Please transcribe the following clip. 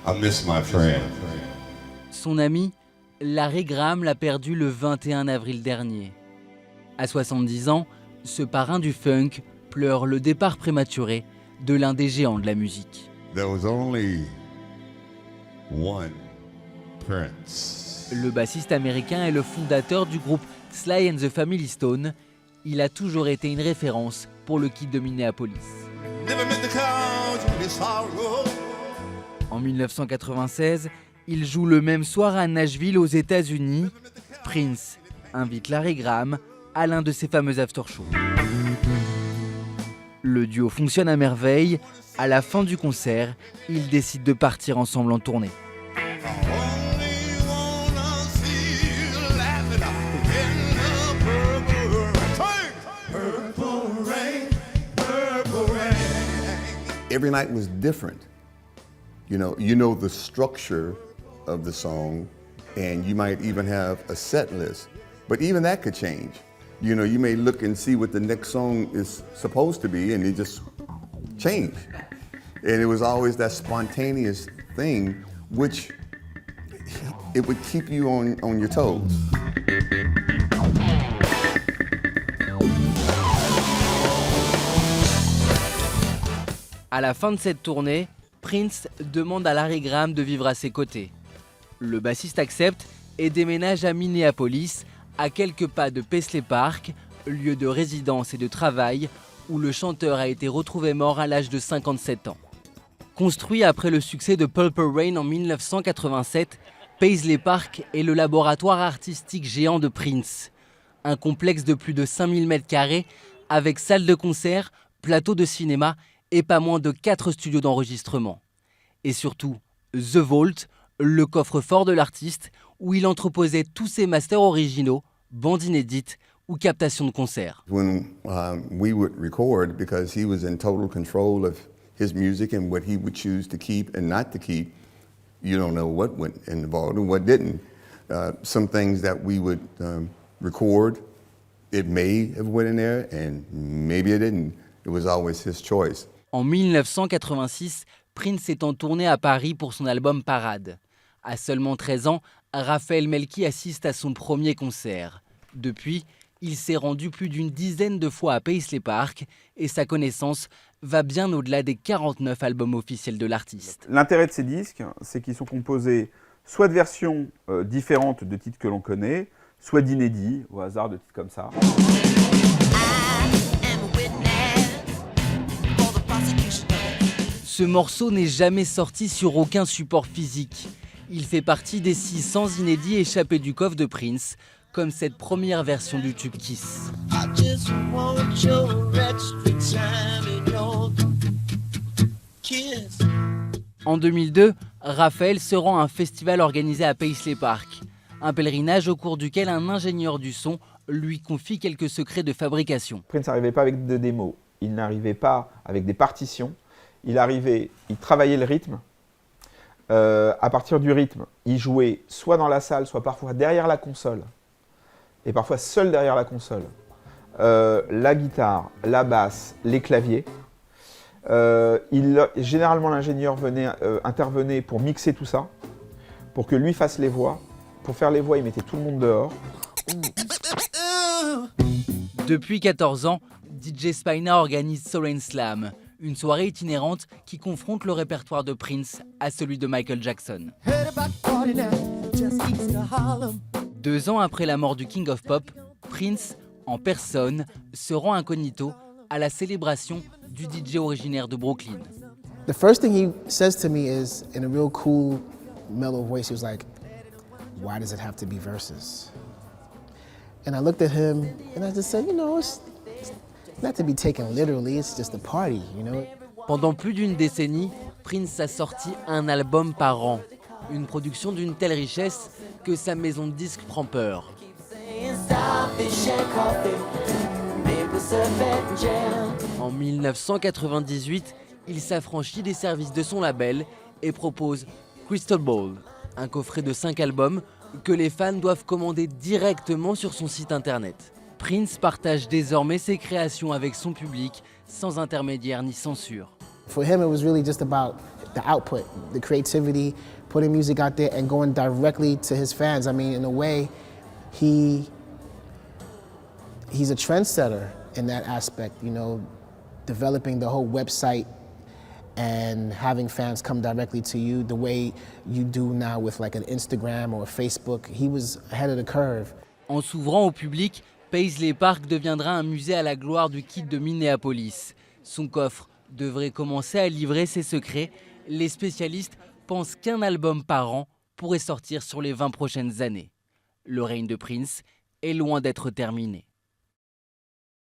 I miss my friend. Son ami, Larry Graham, l'a perdu le 21 avril dernier. À 70 ans, ce parrain du funk pleure le départ prématuré de l'un des géants de la musique. There was only one Prince. Le bassiste américain est le fondateur du groupe Sly and the Family Stone. Il a toujours été une référence pour le Kid de Minneapolis. En 1996, il joue le même soir à Nashville aux États-Unis. Prince invite Larry Graham à l'un de ses fameux after-shows. Le duo fonctionne à merveille. À la fin du concert, ils décident de partir ensemble en tournée. Every night was different. You know the structure of the song, and you might even have a set list. But even that could change. You may look and see what the next song is supposed to be, and it just change. And it was always that spontaneous thing, which it would keep you on your toes. À la fin de cette tournée, Prince demande à Larry Graham de vivre à ses côtés. Le bassiste accepte et déménage à Minneapolis, à quelques pas de Paisley Park, lieu de résidence et de travail où le chanteur a été retrouvé mort à l'âge de 57 ans. Construit après le succès de Purple Rain en 1987, Paisley Park est le laboratoire artistique géant de Prince. Un complexe de plus de 5000 m² avec salle de concert, plateau de cinéma et pas moins de 4 studios d'enregistrement. Et surtout, The Vault, le coffre-fort de l'artiste, où il entreposait tous ses masters originaux, bandes inédites ou captations de concerts. When we would record, because he was in total control of his music and what he would choose to keep and not to keep, you don't know what went in the vault and what didn't. Some things that we would record, it may have went in there and maybe it didn't. It was always his choice. En 1986, Prince est en tournée à Paris pour son album Parade. À seulement 13 ans, Raphaël Melki assiste à son premier concert. Depuis, il s'est rendu plus d'une dizaine de fois à Paisley Park et sa connaissance va bien au-delà des 49 albums officiels de l'artiste. L'intérêt de ces disques, c'est qu'ils sont composés soit de versions différentes de titres que l'on connaît, soit d'inédits, au hasard de titres comme ça. Ce morceau n'est jamais sorti sur aucun support physique. Il fait partie des 600 inédits échappés du coffre de Prince, comme cette première version du tube Kiss. En 2002, Raphaël se rend à un festival organisé à Paisley Park. Un pèlerinage au cours duquel un ingénieur du son lui confie quelques secrets de fabrication. Prince n'arrivait pas avec des démos, il n'arrivait pas avec des partitions. Il travaillait le rythme. À partir du rythme, il jouait soit dans la salle, soit parfois derrière la console, et parfois seul derrière la console. La guitare, la basse, les claviers. Généralement, l'ingénieur intervenait pour mixer tout ça, pour que lui fasse les voix. Pour faire les voix, il mettait tout le monde dehors. Depuis 14 ans, DJ Spina organise Soul & Slam, une soirée itinérante qui confronte le répertoire de Prince à celui de Michael Jackson. 2 ans après la mort du King of Pop, Prince, en personne, se rend incognito à la célébration du DJ originaire de Brooklyn. The first thing he says to me is, in a real cool, mellow voice, he was like, "Why does it have to be verses?" And I looked at him and I just said, it's not to be taken literally, it's just a party, Pendant plus d'une décennie, Prince a sorti un album par an. Une production d'une telle richesse que sa maison de disques prend peur. En 1998, il s'affranchit des services de son label et propose Crystal Ball, un coffret de 5 albums que les fans doivent commander directement sur son site internet. Prince partage désormais ses créations avec son public sans intermédiaire ni censure. For him, it was really just about the output, the creativity, putting music out there and going directly to his fans. I mean, in a way, he's a trendsetter in that aspect, you know, developing the whole website and having fans come directly to you the way you do now with like an Instagram or a Facebook. He was ahead of the curve. En s'ouvrant au public, Paisley Park deviendra un musée à la gloire du Kid de Minneapolis. Son coffre devrait commencer à livrer ses secrets. Les spécialistes pensent qu'un album par an pourrait sortir sur les 20 prochaines années. Le règne de Prince est loin d'être terminé.